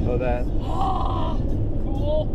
Oh, that. Cool.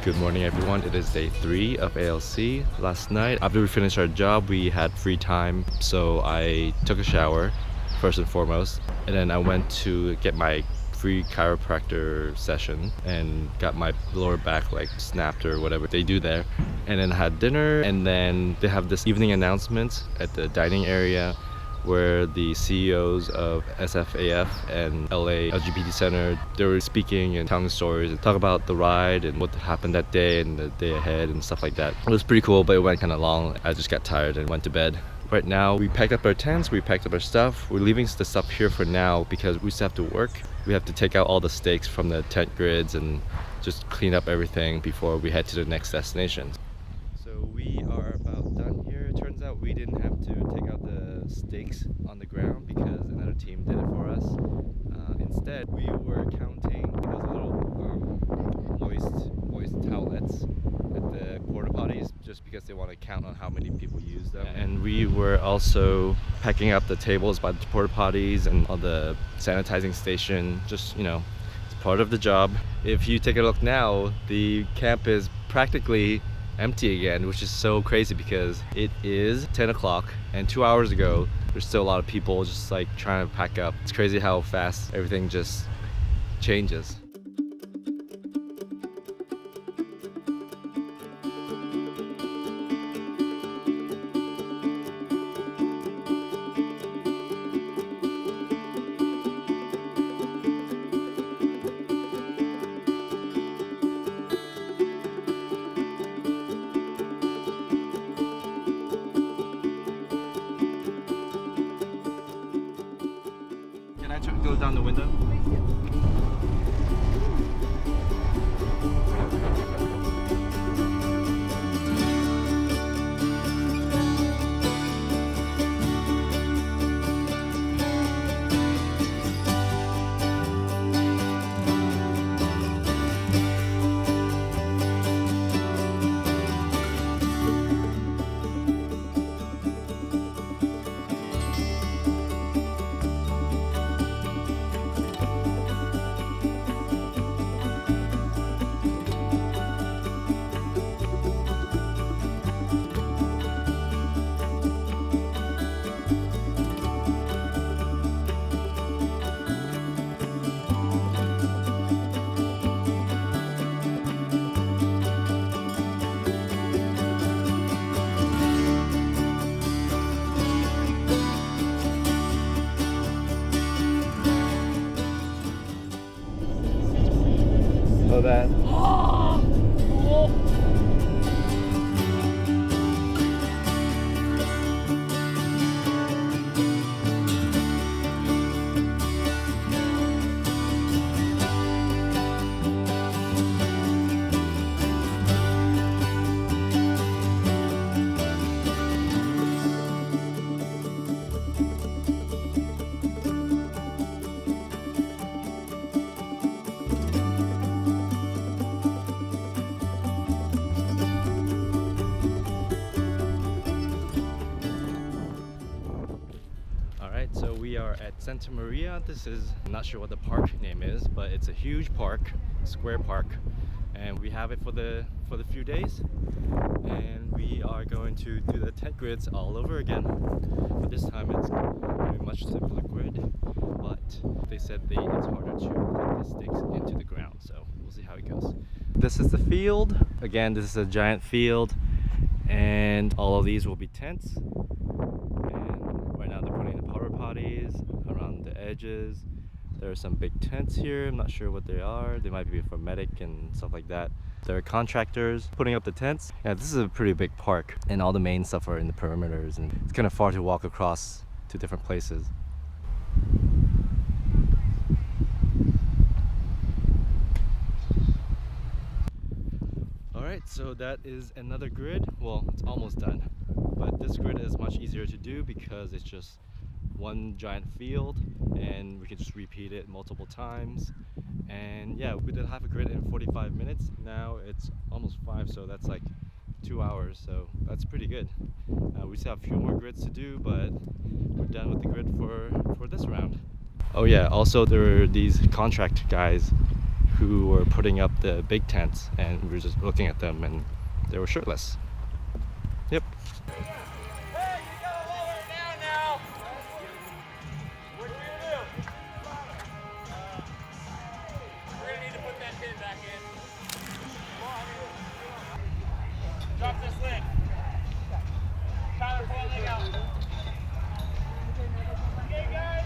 Good morning, everyone. It is day 3 of ALC. Last night, after we finished our job, we had free time, so I took a shower first and foremost, and then I went to get my free chiropractor session and got my lower back like snapped or whatever they do there, and then had dinner. And then they have this evening announcement at the dining area where the CEOs of SFAF and LA LGBT Center, they were speaking and telling stories and talk about the ride and what happened that day and the day ahead and stuff like that. It was pretty cool, but it went kind of long. I just got tired and went to bed. Right now, we packed up our tents, we packed up our stuff. We're leaving the stuff here for now because we still have to work. We have to take out all the stakes from the tent grids and just clean up everything before we head to the next destination. So we are about done here. It turns out we didn't have to take out the stakes on the ground because another team did it for us. Instead, we were counting those little moist towelettes at the porta potties just because they want to count on how many people use them. And we were also packing up the tables by the porta potties and all the sanitizing station. Just, you know, it's part of the job. If you take a look now, the camp is practically empty again, which is so crazy because it is 10 o'clock and 2 hours ago there's still a lot of people just like trying to pack up. It's crazy how fast everything just changes. Can I go down the window? Oh, that. Cool. So we are at Santa Maria. This is, I'm not sure what the park name is, but it's a huge park square park, and we have it for the few days, and we are going to do the tent grids all over again, but this time it's a much simpler grid, but they said it's harder to put the sticks into the ground, so we'll see how it goes. This is the field. Again, this is a giant field, and all of these will be tents, and right now they're putting the porta potties around the edges. There are some big tents here. I'm not sure what they are. They might be for medic and stuff like that. There are contractors putting up the tents. Yeah, this is a pretty big park, and all the main stuff are in the perimeters, and it's kind of far to walk across to different places. Alright, so that is another grid. Well, it's almost done, but this grid is much easier to do because it's just one giant field, and we can just repeat it multiple times. And yeah, we did half a grid in 45 minutes. Now it's almost 5, so that's like 2 hours, so that's pretty good. We still have a few more grids to do, but we're done with the grid for this round. Oh yeah, also there were these contract guys who were putting up the big tents, and we were just looking at them, and they were shirtless. Yep. Drop this leg. Tyler, pull that leg out. Okay, guys.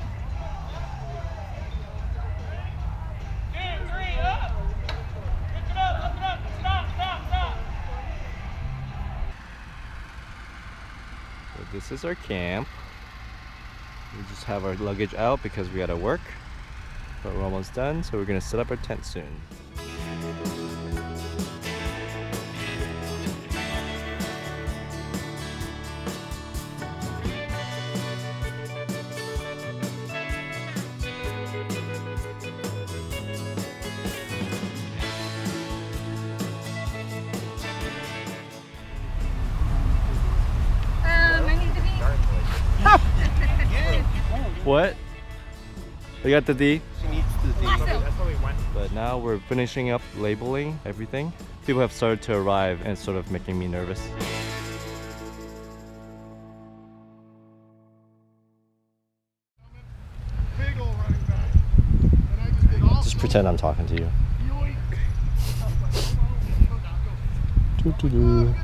2, 3, up. Lift it up, lift it up. Stop, stop, stop. So this is our camp. We just have our luggage out because we gotta work, but we're almost done, so we're gonna set up our tent soon. What? We got the D? She needs the D. That's what we went. But now we're finishing up labeling everything. People have started to arrive, and it's sort of making me nervous. Big ol' running back. And I just did all Just pretend I'm talking to you. yoink. Doo-doo-doo.